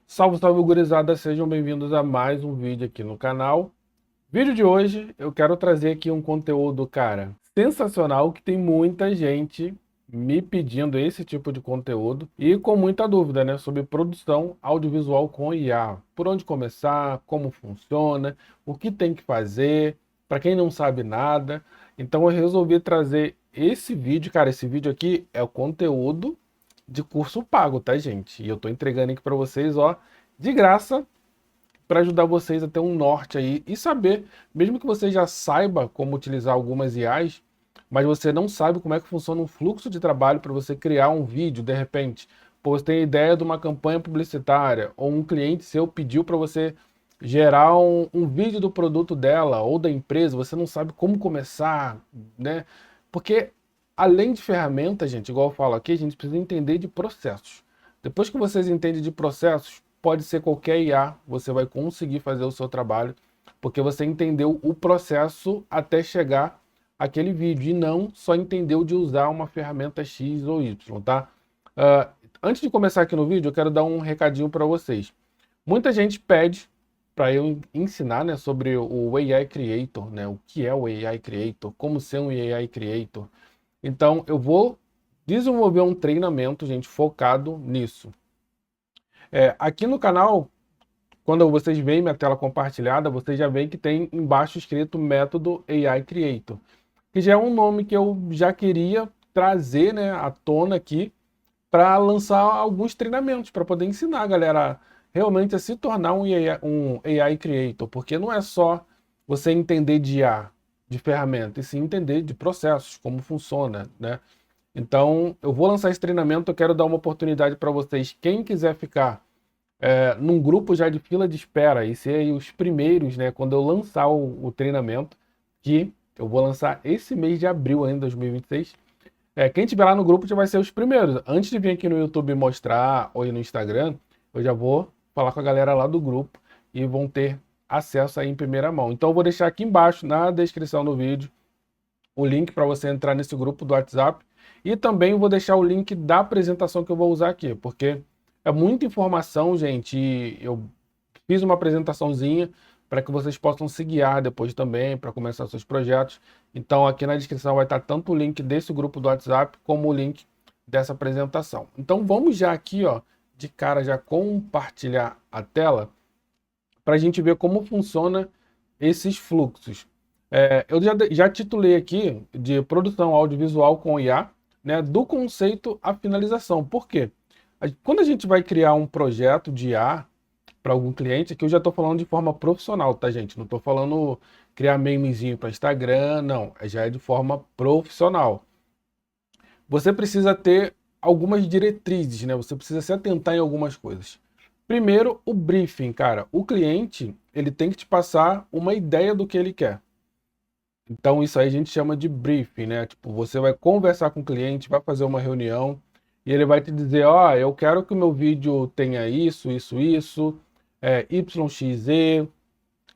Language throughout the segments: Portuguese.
Salve, salve, gurizada, sejam bem-vindos a mais um vídeo aqui no canal. Vídeo de hoje eu quero trazer aqui um conteúdo, cara, sensacional, que tem muita gente me pedindo esse tipo de conteúdo e com muita dúvida, né, sobre produção audiovisual com IA. Por onde começar, como funciona, o que tem que fazer, para quem não sabe nada. Então eu resolvi trazer esse vídeo, cara, esse vídeo aqui é o conteúdo de curso pago, tá, gente? E eu tô entregando aqui para vocês, ó, de graça, para ajudar vocês a ter um norte aí e saber, mesmo que você já saiba como utilizar algumas IAs, mas você não sabe como é que funciona um fluxo de trabalho para você criar um vídeo, de repente, pô, você tem ideia de uma campanha publicitária, ou um cliente seu pediu para você gerar um vídeo do produto dela ou da empresa, você não sabe como começar, né? Porque além de ferramentas, gente, igual eu falo aqui, a gente precisa entender de processos. Depois que vocês entendem de processos, pode ser qualquer IA, você vai conseguir fazer o seu trabalho, porque você entendeu o processo até chegar aquele vídeo, e não só entendeu de usar uma ferramenta X ou Y, tá? Ah, antes de começar aqui no vídeo, eu quero dar um recadinho para vocês. Muita gente pede para eu ensinar, né, sobre o AI Creator, né, o que é o AI Creator, como ser um AI Creator. Então, eu vou desenvolver um treinamento, gente, focado nisso. Aqui no canal, quando vocês veem minha tela compartilhada, vocês já veem que tem embaixo escrito método AI Creator, que já é um nome que eu já queria trazer, né, à tona aqui para lançar alguns treinamentos, para poder ensinar a galera realmente a se tornar um AI Creator, porque não é só você entender de IA, de ferramenta, e sim entender de processos, como funciona, né? Então, eu vou lançar esse treinamento, eu quero dar uma oportunidade para vocês, quem quiser ficar num grupo já de fila de espera e ser aí os primeiros, né, quando eu lançar o treinamento, que eu vou lançar esse mês de abril ainda, 2026. Quem tiver lá no grupo já vai ser os primeiros. Antes de vir aqui no YouTube mostrar ou ir no Instagram, eu já vou falar com a galera lá do grupo e vão ter acesso aí em primeira mão. Então eu vou deixar aqui embaixo na descrição do vídeo o link para você entrar nesse grupo do WhatsApp e também vou deixar o link da apresentação que eu vou usar aqui, porque é muita informação, gente, e eu fiz uma apresentaçãozinha para que vocês possam se guiar depois também para começar seus projetos. Então aqui na descrição vai estar tanto o link desse grupo do WhatsApp como o link dessa apresentação. Então vamos já aqui, ó, de cara já compartilhar a tela para a gente ver como funciona esses fluxos. Eu já titulei aqui de produção audiovisual com IA, né, do conceito à finalização. Por quê? Quando a gente vai criar um projeto de IA para algum cliente, aqui eu já estou falando de forma profissional, tá, gente? Não estou falando criar memezinho para Instagram, não. Já é de forma profissional. Você precisa ter algumas diretrizes, né? Você precisa se atentar em algumas coisas. Primeiro, o briefing, cara. O cliente, ele tem que te passar uma ideia do que ele quer. Então, isso aí a gente chama de briefing, né? Tipo, você vai conversar com o cliente, vai fazer uma reunião e ele vai te dizer, ó, eu quero que o meu vídeo tenha isso, isso, isso, YXZ,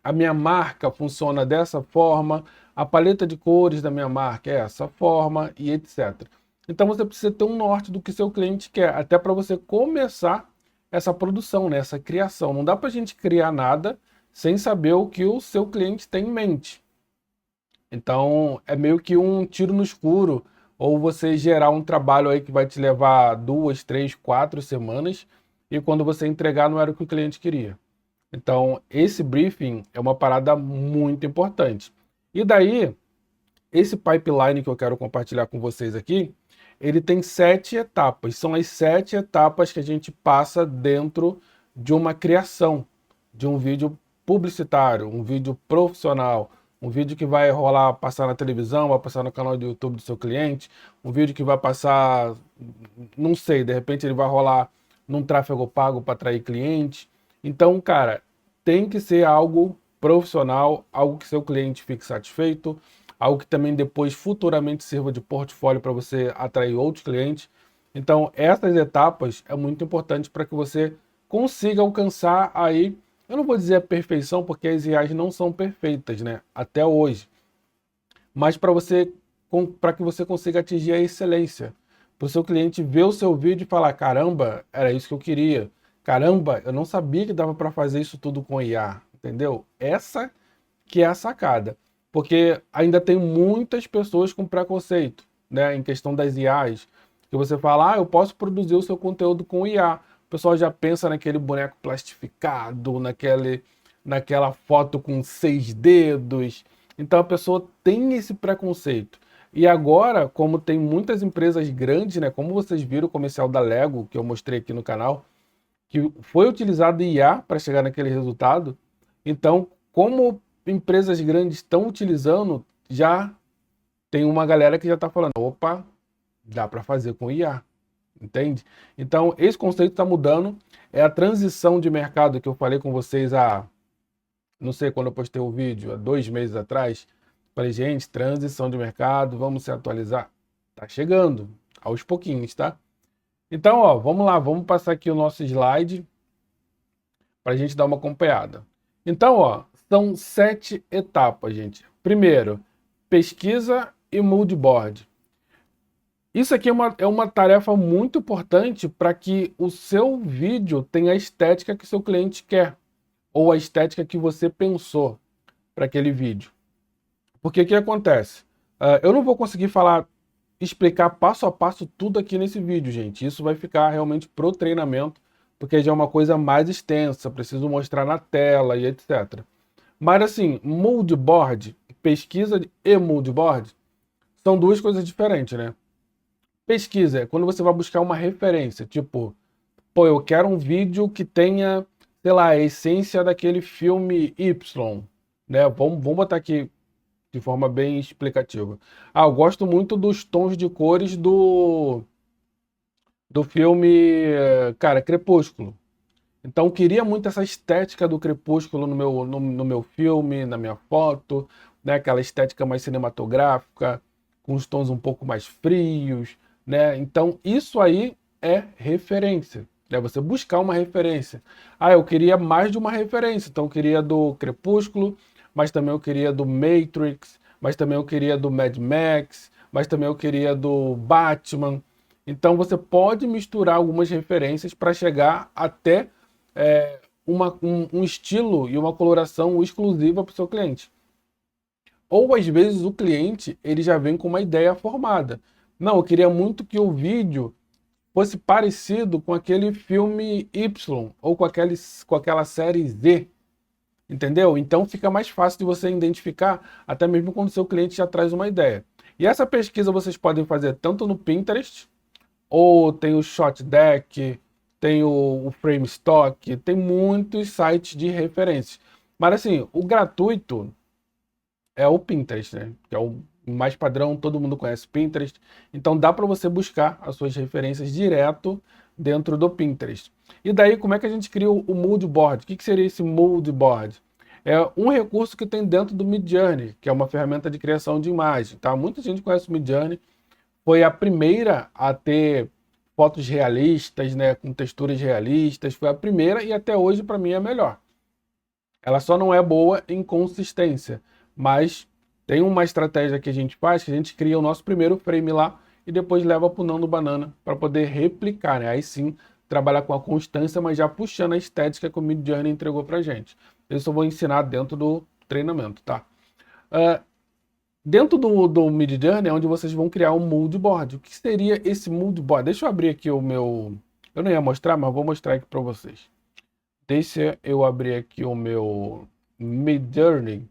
a minha marca funciona dessa forma, a paleta de cores da minha marca é essa forma e etc. Então você precisa ter um norte do que seu cliente quer, até para você começar essa produção, né, essa criação. Não dá para a gente criar nada sem saber o que o seu cliente tem em mente. Então é meio que um tiro no escuro, ou você gerar um trabalho aí que vai te levar 2, 3, 4 semanas e quando você entregar não era o que o cliente queria. Então, esse briefing é uma parada muito importante. E daí, esse pipeline que eu quero compartilhar com vocês aqui, ele tem 7 etapas. São as 7 etapas que a gente passa dentro de uma criação, de um vídeo publicitário, um vídeo profissional, um vídeo que vai rolar, passar na televisão, vai passar no canal do YouTube do seu cliente, um vídeo que vai passar, não sei, de repente ele vai rolar num tráfego pago para atrair cliente. Então, cara, tem que ser algo profissional, algo que seu cliente fique satisfeito, algo que também depois futuramente sirva de portfólio para você atrair outros clientes. Então, essas etapas é muito importante para que você consiga alcançar aí, eu não vou dizer a perfeição, porque as IAs não são perfeitas, né? Até hoje. Mas para que você consiga atingir a excelência. Para o seu cliente ver o seu vídeo e falar, caramba, era isso que eu queria. caramba, eu não sabia que dava para fazer isso tudo com IA, entendeu? Essa que é a sacada, porque ainda tem muitas pessoas com preconceito, né, em questão das IAs, que você fala, eu posso produzir o seu conteúdo com IA. O pessoal já pensa naquele boneco plastificado, naquela foto com 6 dedos. Então a pessoa tem esse preconceito. E agora, como tem muitas empresas grandes, né, como vocês viram o comercial da Lego, que eu mostrei aqui no canal, que foi utilizado IA para chegar naquele resultado. Então, como empresas grandes estão utilizando, já tem uma galera que já está falando, opa, dá para fazer com IA, entende? Então, esse conceito está mudando, é a transição de mercado que eu falei com vocês há, não sei quando eu postei o vídeo, há 2 meses atrás. Falei, gente, transição de mercado, vamos se atualizar. Tá chegando, aos pouquinhos, tá? Então, ó, vamos lá, vamos passar aqui o nosso slide para a gente dar uma acompanhada. Então, ó, são 7 etapas, gente. Primeiro, pesquisa e mood board. Isso aqui é uma tarefa muito importante para que o seu vídeo tenha a estética que seu cliente quer, ou a estética que você pensou para aquele vídeo. Porque o que acontece? Eu não vou conseguir explicar passo a passo tudo aqui nesse vídeo, gente. Isso vai ficar realmente pro treinamento, porque já é uma coisa mais extensa, preciso mostrar na tela e etc. Mas assim, mood board, pesquisa e mood board são duas coisas diferentes, né? Pesquisa é quando você vai buscar uma referência, tipo, pô, eu quero um vídeo que tenha, sei lá, a essência daquele filme Y, né? Vamos botar aqui de forma bem explicativa. Eu gosto muito dos tons de cores do filme, cara, Crepúsculo. Então eu queria muito essa estética do Crepúsculo no meu filme, na minha foto, né? Aquela estética mais cinematográfica, com os tons um pouco mais frios, né? Então isso aí é referência, né? Você buscar uma referência. Eu queria mais de uma referência, então eu queria do Crepúsculo, mas também eu queria do Matrix, mas também eu queria do Mad Max, mas também eu queria do Batman. Então você pode misturar algumas referências para chegar até um estilo e uma coloração exclusiva para o seu cliente. Ou às vezes o cliente ele já vem com uma ideia formada. Não, eu queria muito que o vídeo fosse parecido com aquele filme Y ou com aquela série Z. Entendeu? Então fica mais fácil de você identificar, até mesmo quando o seu cliente já traz uma ideia. E essa pesquisa vocês podem fazer tanto no Pinterest, ou tem o Shotdeck, tem o Framestock, tem muitos sites de referências. Mas assim, o gratuito é o Pinterest, né? Que é o mais padrão, todo mundo conhece o Pinterest. Então dá para você buscar as suas referências direto dentro do Pinterest. E daí, como é que a gente cria o Mood Board? O que seria esse Mood Board? É um recurso que tem dentro do Midjourney, que é uma ferramenta de criação de imagem, tá? Muita gente conhece o Midjourney, foi a primeira a ter fotos realistas, né, com texturas realistas, foi a primeira e até hoje para mim é a melhor. Ela só não é boa em consistência, mas tem uma estratégia que a gente faz, que a gente cria o nosso primeiro frame lá e depois leva para o Nano Banana para poder replicar, né? Aí sim, trabalhar com a constância, mas já puxando a estética que o Midjourney entregou para gente. Isso eu vou ensinar dentro do treinamento, tá? Dentro do Midjourney é onde vocês vão criar um mood board. O que seria esse mood board? Deixa eu abrir aqui o meu... Eu não ia mostrar, mas vou mostrar aqui para vocês. Deixa eu abrir aqui o meu Midjourney.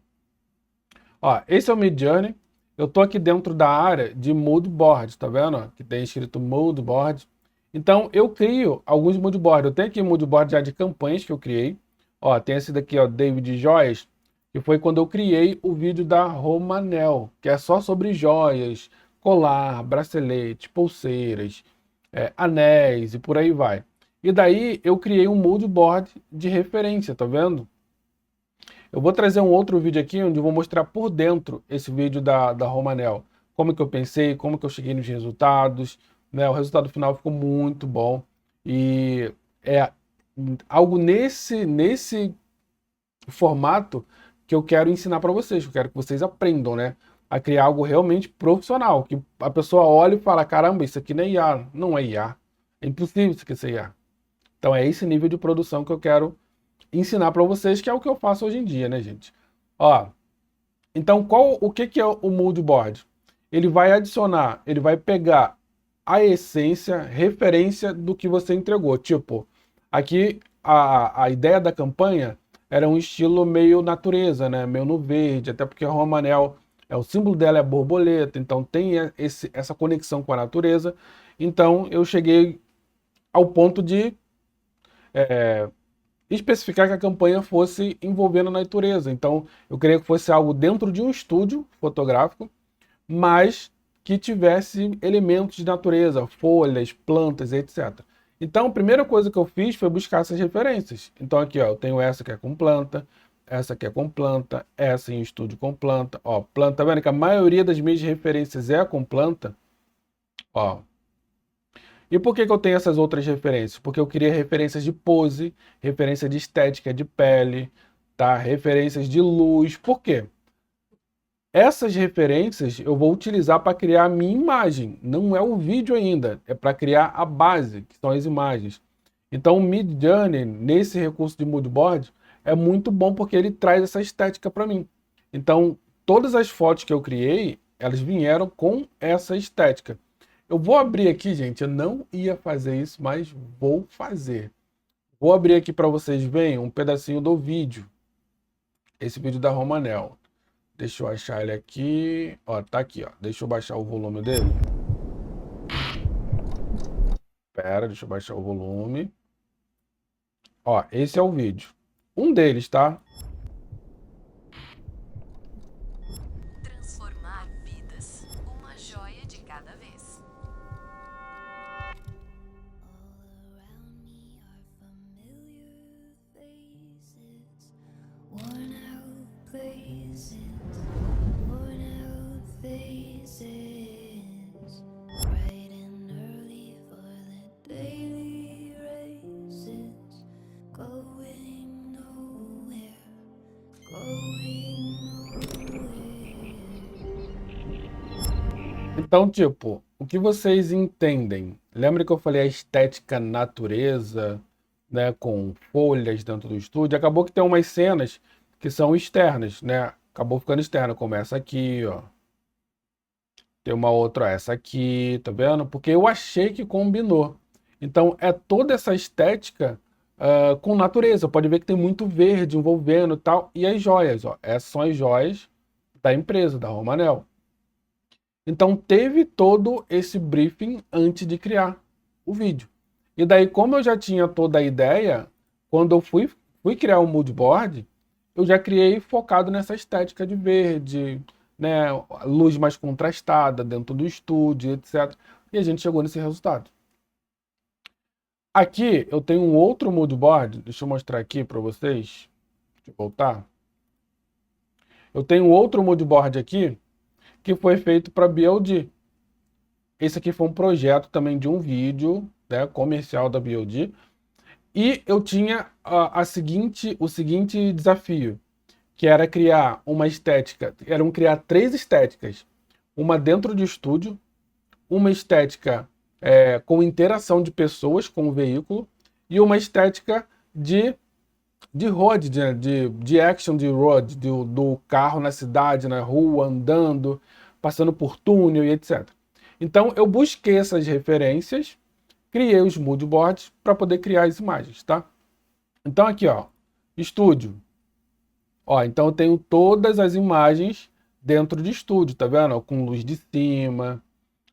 Ó, esse é o Midjourney. Eu tô aqui dentro da área de mood board, tá vendo? Que tem escrito mood board. Então eu crio alguns mood board. Eu tenho aqui mood board já de campanhas que eu criei. Ó, tem esse daqui, ó, David Joias, que foi quando eu criei o vídeo da Romanel, que é só sobre joias, colar, bracelete, pulseiras, anéis e por aí vai. E daí eu criei um mood board de referência, tá vendo? Eu vou trazer um outro vídeo aqui onde eu vou mostrar por dentro esse vídeo da Romanel. Como que eu pensei, como que eu cheguei nos resultados, né? O resultado final ficou muito bom. E é algo nesse formato que eu quero ensinar para vocês, que eu quero que vocês aprendam, né? A criar algo realmente profissional, que a pessoa olha e fala, caramba, isso aqui não é IA. Não é IA. É impossível isso aqui ser IA. Então é esse nível de produção que eu quero ensinar para vocês, que é o que eu faço hoje em dia, né, gente? Ó, então o que é o mood board? Ele vai adicionar, ele vai pegar a essência, referência do que você entregou. Tipo, aqui a ideia da campanha era um estilo meio natureza, né? Meio no verde, até porque a Romanel, o símbolo dela é borboleta, então tem essa conexão com a natureza. Então eu cheguei ao ponto de especificar que a campanha fosse envolvendo a natureza. Então eu queria que fosse algo dentro de um estúdio fotográfico, mas que tivesse elementos de natureza, folhas, plantas, etc. Então, a primeira coisa que eu fiz foi buscar essas referências. Então, aqui, ó, eu tenho essa que é com planta, essa aqui é com planta, essa em estúdio com planta. Ó, planta, tá vendo que a maioria das minhas referências é com planta? Ó. E por que eu tenho essas outras referências? Porque eu queria referências de pose, referência de estética de pele, tá? Referências de luz. Por quê? Essas referências eu vou utilizar para criar a minha imagem. Não é o vídeo ainda, é para criar a base, que são as imagens. Então o Midjourney, nesse recurso de mood board, é muito bom porque ele traz essa estética para mim. Então todas as fotos que eu criei, elas vieram com essa estética. Eu vou abrir aqui, gente, eu não ia fazer isso, mas vou fazer. Vou abrir aqui para vocês verem um pedacinho do vídeo. Esse vídeo da Romanel. Deixa eu achar ele aqui. Ó, tá aqui, ó. Deixa eu baixar o volume dele. Pera, deixa eu baixar o volume. Ó, esse é o vídeo. Um deles, tá? Transformar vidas, uma joia de cada vez. Então, tipo, o que vocês entendem? Lembra que eu falei a estética natureza, né, com folhas dentro do estúdio? Acabou que tem umas cenas que são externas, né? Acabou ficando externa, como essa aqui, ó. Tem uma outra, ó, essa aqui, tá vendo? Porque eu achei que combinou. Então, é toda essa estética com natureza. Pode ver que tem muito verde envolvendo e tal. E as joias, ó. Essas são as joias da empresa, da Romanel. Então teve todo esse briefing antes de criar o vídeo. E daí, como eu já tinha toda a ideia, quando eu fui criar o mood board, eu já criei focado nessa estética de verde, né, luz mais contrastada dentro do estúdio, etc. E a gente chegou nesse resultado. Aqui eu tenho um outro mood board, deixa eu mostrar aqui para vocês. Deixa eu voltar. Eu tenho outro mood board aqui que foi feito para BLD. Esse aqui foi um projeto também de um vídeo, né, comercial da BLD. E eu tinha o seguinte desafio, que era criar uma estética, eram criar 3 estéticas. Uma dentro de estúdio, uma estética com interação de pessoas com o veículo e uma estética de road, de action de road, do carro na cidade, na rua, andando, passando por túnel e etc. Então eu busquei essas referências, criei os mood boards para poder criar as imagens, tá? Então aqui, ó, estúdio. Ó, então eu tenho todas as imagens dentro de estúdio, tá vendo? Com luz de cima,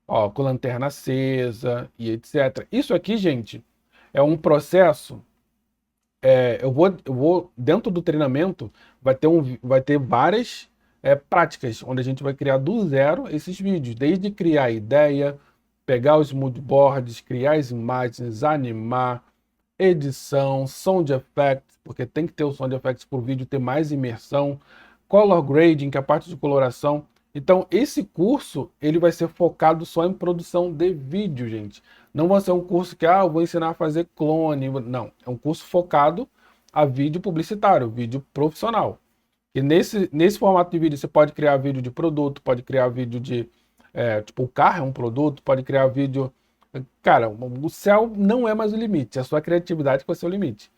ó, com lanterna acesa e etc. Isso aqui, gente, é um processo. Eu vou dentro do treinamento vai ter várias práticas onde a gente vai criar do zero esses vídeos, desde criar a ideia, pegar os mood boards, criar as imagens, animar, edição, sound effects, porque tem que ter o sound effects para o vídeo ter mais imersão, color grading, que é a parte de coloração. Então, esse curso, ele vai ser focado só em produção de vídeo, gente. Não vai ser um curso que, eu vou ensinar a fazer clone. Não, é um curso focado a vídeo publicitário, vídeo profissional. E nesse formato de vídeo, você pode criar vídeo de produto, pode criar vídeo de... tipo, o carro é um produto, pode criar vídeo Cara, o céu não é mais o limite, é a sua criatividade que vai ser o limite.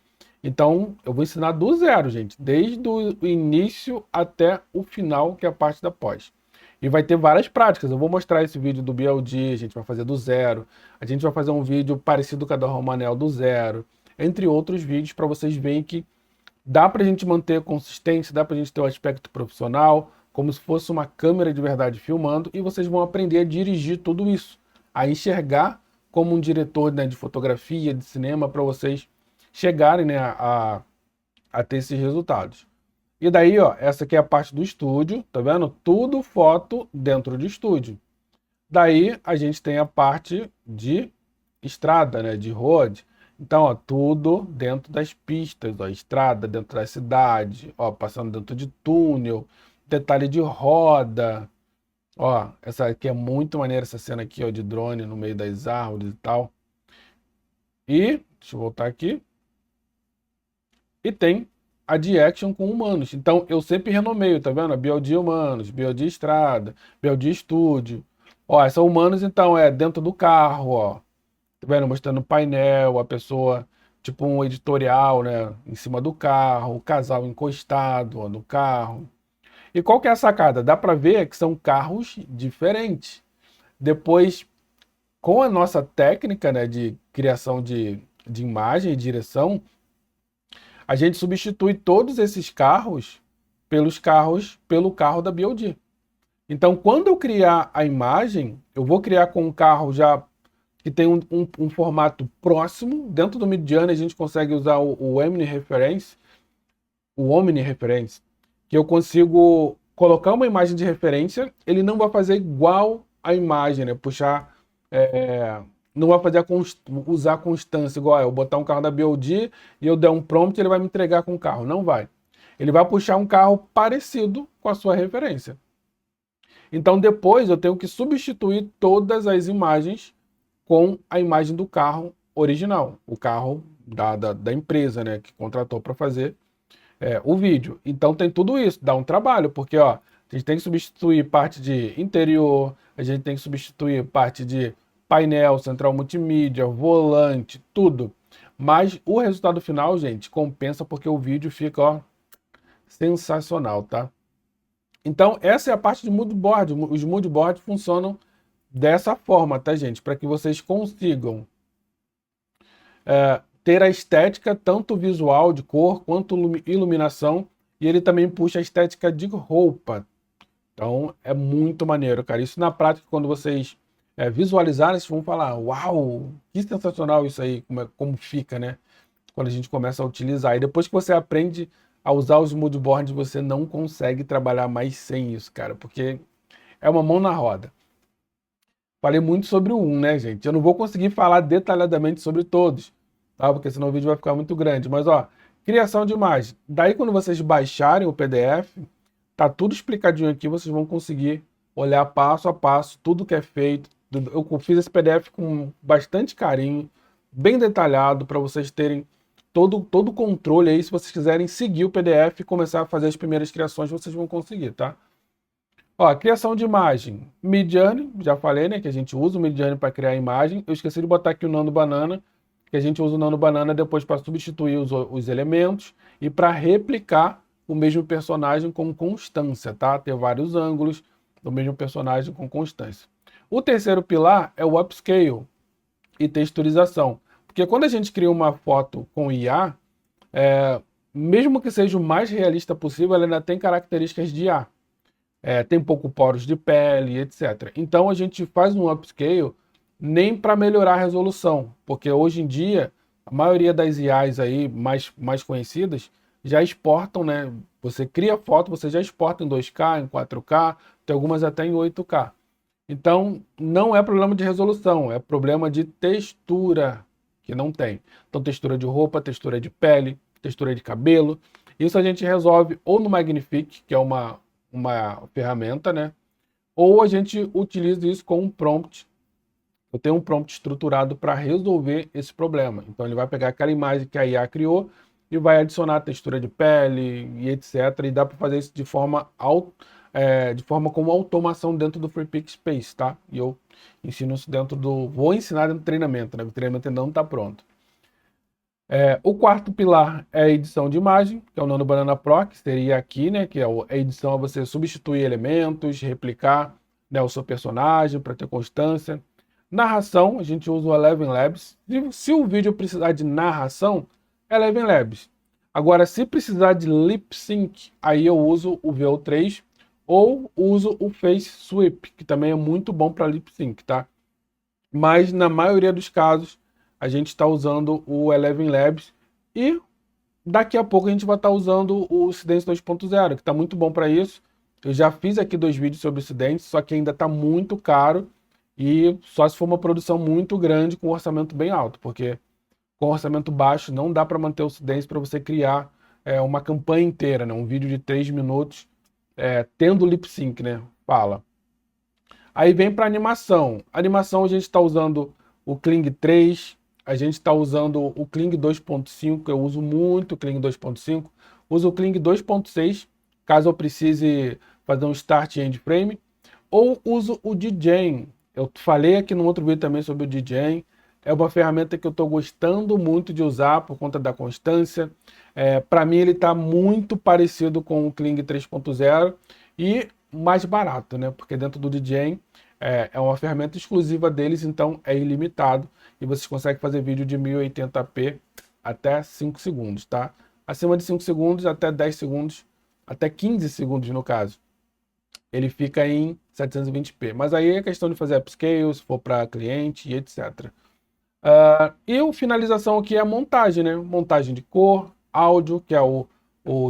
Então, eu vou ensinar do zero, gente, desde o início até o final, que é a parte da pós. E vai ter várias práticas. Eu vou mostrar esse vídeo do BLD, a gente vai fazer do zero. A gente vai fazer um vídeo parecido com a da Romanel do zero, entre outros vídeos, para vocês verem que dá para a gente manter consistência, dá para a gente ter o aspecto profissional, como se fosse uma câmera de verdade filmando, e vocês vão aprender a dirigir tudo isso, a enxergar como um diretor, né, de fotografia, de cinema, para vocês chegarem, né, a ter esses resultados. E daí, ó, essa aqui é a parte do estúdio, tá vendo? Tudo foto dentro de estúdio. Daí a gente tem a parte de estrada, né, de road. Então, ó, tudo dentro das pistas, ó, estrada dentro da cidade, ó, passando dentro de túnel, detalhe de roda. Ó, essa aqui é muito maneira, essa cena aqui, ó, de drone no meio das árvores e tal. E, deixa eu voltar aqui. E tem a de action com humanos. Então, eu sempre renomeio, tá vendo? BLD humanos, BLD estrada, BLD estúdio. Ó, essa humanos, então, é dentro do carro, ó. Tá vendo? Mostrando o painel, a pessoa, tipo um editorial, né? Em cima do carro, o casal encostado, ó, no carro. E qual que é a sacada? Dá pra ver que são carros diferentes. Depois, com a nossa técnica, né, de criação de imagem e direção, a gente substitui todos esses carros pelo carro da BLD. Então, quando eu criar a imagem, eu vou criar com um carro já que tem um formato próximo. Dentro do Midjourney a gente consegue usar o Omni-Reference, que eu consigo colocar uma imagem de referência, ele não vai fazer igual a imagem, né? Puxar, não vai fazer usar a constância, igual eu botar um carro da BLD e eu der um prompt, ele vai me entregar com o carro. Não vai. Ele vai puxar um carro parecido com a sua referência. Então depois eu tenho que substituir todas as imagens com a imagem do carro original, o carro da empresa, né, que contratou para fazer o vídeo. Então tem tudo isso, dá um trabalho, porque ó, a gente tem que substituir parte de interior, a gente tem que substituir parte de painel, central multimídia, volante, tudo. Mas o resultado final, gente, compensa porque o vídeo fica, ó, sensacional, tá? Então essa é a parte de moodboard. Os moodboards funcionam dessa forma, tá, gente? Para que vocês consigam ter a estética, tanto visual, de cor, quanto iluminação, e ele também puxa a estética de roupa. Então, é muito maneiro, cara. Isso na prática, quando vocês visualizarem, vocês vão falar, uau, que sensacional isso aí, como fica, né? Quando a gente começa a utilizar. E depois que você aprende a usar os moodboards, você não consegue trabalhar mais sem isso, cara, porque é uma mão na roda. Falei muito sobre o 1, né, gente? Eu não vou conseguir falar detalhadamente sobre todos, tá? Porque senão o vídeo vai ficar muito grande. Mas, ó, criação de imagem. Daí, quando vocês baixarem o PDF, tá tudo explicadinho aqui, vocês vão conseguir olhar passo a passo tudo que é feito. Eu fiz esse PDF com bastante carinho, bem detalhado, para vocês terem todo o controle aí. Se vocês quiserem seguir o PDF e começar a fazer as primeiras criações, vocês vão conseguir, tá? Ó, criação de imagem. Midjourney, já falei, né, que a gente usa o Midjourney para criar imagem. Eu esqueci de botar aqui o Nano Banana, que a gente usa o Nano Banana depois para substituir os elementos e para replicar o mesmo personagem com constância, tá? Ter vários ângulos do mesmo personagem com constância. O terceiro pilar é o upscale e texturização. Porque quando a gente cria uma foto com IA, mesmo que seja o mais realista possível, ela ainda tem características de IA. Tem pouco poros de pele, etc. Então a gente faz um upscale nem para melhorar a resolução, porque hoje em dia a maioria das IAs aí mais conhecidas já exportam, né? Você cria foto, você já exporta em 2K, em 4K, tem algumas até em 8K. Então não é problema de resolução, é problema de textura que não tem. Então textura de roupa, textura de pele, textura de cabelo. Isso a gente resolve ou no Magnifique, que é uma ferramenta, né? Ou a gente utiliza isso com um prompt. Eu tenho um prompt estruturado para resolver esse problema. Então ele vai pegar aquela imagem que a IA criou e vai adicionar textura de pele e etc. E dá para fazer isso de forma de forma como automação dentro do FreePix Space, tá? E eu ensino isso vou ensinar dentro do treinamento, né? O treinamento ainda não está pronto. O quarto pilar é a edição de imagem, que é o Nano Banana Pro, que seria aqui, né? Que é a edição é você substituir elementos, replicar, né, o seu personagem para ter constância. Narração, a gente usa o Eleven Labs. Se o vídeo precisar de narração, é Eleven Labs. Agora, se precisar de lip sync, aí eu uso o VO3 ou uso o Face Sweep, que também é muito bom para lip sync, tá? Mas na maioria dos casos, a gente está usando o Eleven Labs e daqui a pouco a gente vai estar usando o Cydense 2.0, que está muito bom para isso. Eu já fiz aqui 2 vídeos sobre o Cydense, só que ainda está muito caro e só se for uma produção muito grande com um orçamento bem alto, porque com orçamento baixo não dá para manter o Cydense para você criar uma campanha inteira, né? Um vídeo de 3 minutos tendo lip sync, né? Fala. Aí vem para animação. Animação a gente está usando o Kling 3, a gente está usando o Kling 2.5, eu uso muito o Kling 2.5, uso o Kling 2.6, caso eu precise fazer um start e end frame, ou uso o DJing. Eu falei aqui no outro vídeo também sobre o DJing, é uma ferramenta que eu estou gostando muito de usar por conta da constância. Para mim ele está muito parecido com o Kling 3.0 e mais barato, né? Porque dentro do DJing é uma ferramenta exclusiva deles, então é ilimitado e vocês conseguem fazer vídeo de 1080p até 5 segundos, tá? Acima de 5 segundos, até 10 segundos, até 15 segundos no caso, ele fica em 720p. Mas aí é questão de fazer upscale, se for para cliente e etc. E a finalização aqui é a montagem, né? Montagem de cor, áudio, que é o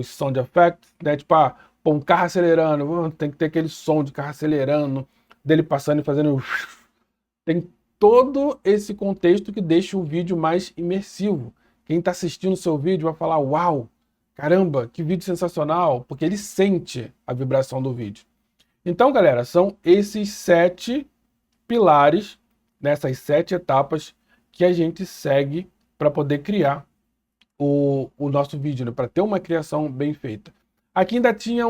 sound effect, né? Tipo, pô, um carro acelerando, tem que ter aquele som de carro acelerando, dele passando e fazendo... Tem todo esse contexto que deixa o vídeo mais imersivo. Quem está assistindo o seu vídeo vai falar, uau, caramba, que vídeo sensacional, porque ele sente a vibração do vídeo. Então, galera, são esses 7 pilares, nessas 7 etapas que a gente segue para poder criar o nosso vídeo, né? Para ter uma criação bem feita. Aqui ainda tinha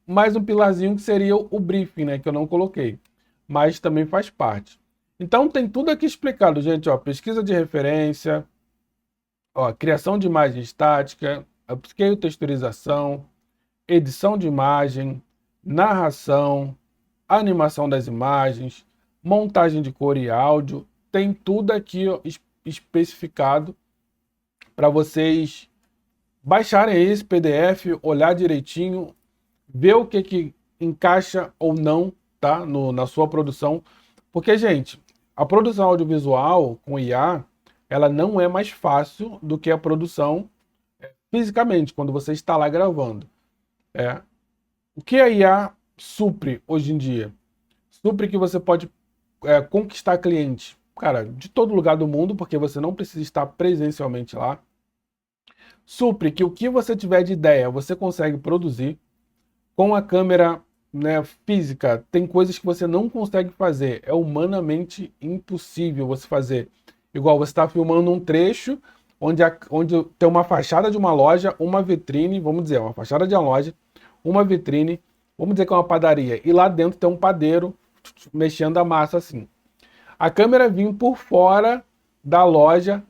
mais um pilarzinho que seria o briefing, né? Que eu não coloquei, mas também faz parte. Então tem tudo aqui explicado, gente. Ó, pesquisa de referência, ó, criação de imagem estática, upscale, texturização, edição de imagem, narração, animação das imagens, montagem de cor e áudio. Tem tudo aqui, ó, especificado para vocês baixarem esse PDF, olhar direitinho, ver o que encaixa ou não, tá? Na sua produção. Porque, gente, a produção audiovisual com IA, ela não é mais fácil do que a produção fisicamente, quando você está lá gravando. O que a IA supre hoje em dia? Supre que você pode conquistar clientes, cara, de todo lugar do mundo, porque você não precisa estar presencialmente lá. Supre que o que você tiver de ideia, você consegue produzir. Com a câmera, né, física, tem coisas que você não consegue fazer. É humanamente impossível você fazer. Igual você está filmando um trecho onde tem uma fachada de uma loja, uma vitrine, vamos dizer, uma fachada de uma loja, uma vitrine, vamos dizer que é uma padaria, e lá dentro tem um padeiro mexendo a massa assim. A câmera vinha por fora da loja,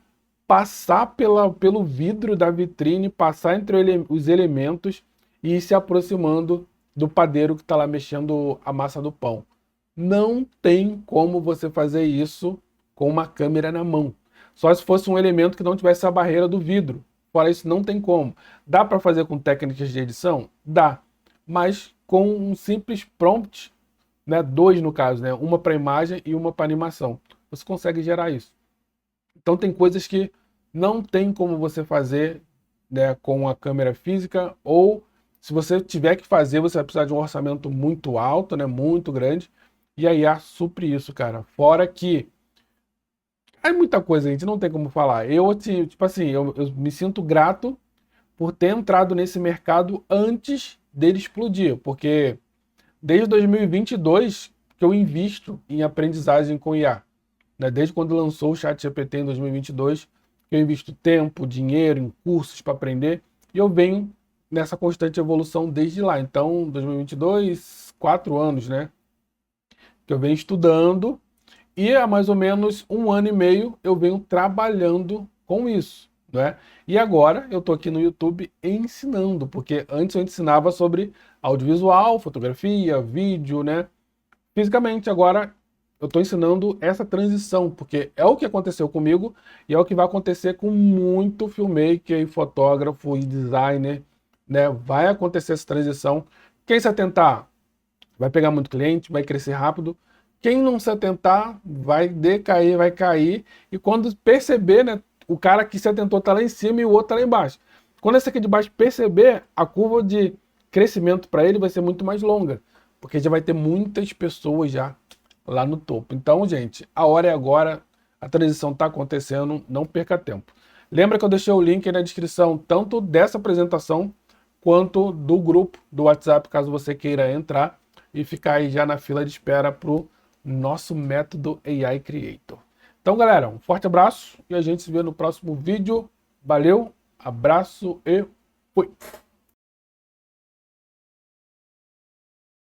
passar pelo vidro da vitrine, passar entre os elementos e ir se aproximando do padeiro que está lá mexendo a massa do pão. Não tem como você fazer isso com uma câmera na mão. Só se fosse um elemento que não tivesse a barreira do vidro. Fora isso, não tem como. Dá para fazer com técnicas de edição? Dá. Mas com um simples prompt, né, 2 no caso, né, uma para imagem e uma para animação, você consegue gerar isso. Então tem coisas que não tem como você fazer, né, com a câmera física, ou se você tiver que fazer, você vai precisar de um orçamento muito alto, né, muito grande, e a IA supre isso, cara. Fora que é muita coisa, a gente não tem como falar. Tipo assim, eu me sinto grato por ter entrado nesse mercado antes dele explodir, porque desde 2022 que eu invisto em aprendizagem com IA, né? Desde quando lançou o ChatGPT em 2022, que eu invisto tempo, dinheiro em cursos para aprender, e eu venho nessa constante evolução desde lá. Então, 2022, 4 anos, né? Que eu venho estudando e há mais ou menos 1 ano e meio eu venho trabalhando com isso, né? E agora eu tô aqui no YouTube ensinando, porque antes eu ensinava sobre audiovisual, fotografia, vídeo, né? Fisicamente, agora eu estou ensinando essa transição, porque é o que aconteceu comigo e é o que vai acontecer com muito filmmaker e fotógrafo e designer, né? Vai acontecer essa transição. Quem se atentar vai pegar muito cliente, vai crescer rápido. Quem não se atentar vai decair, vai cair. E quando perceber, né, o cara que se atentou está lá em cima e o outro está lá embaixo. Quando esse aqui de baixo perceber, a curva de crescimento para ele vai ser muito mais longa, porque já vai ter muitas pessoas já lá no topo. Então, gente, a hora é agora, a transição está acontecendo, não perca tempo. Lembra que eu deixei o link aí na descrição, tanto dessa apresentação, quanto do grupo do WhatsApp, caso você queira entrar e ficar aí já na fila de espera para o nosso método AI Creator. Então, galera, um forte abraço e a gente se vê no próximo vídeo. Valeu, abraço e fui!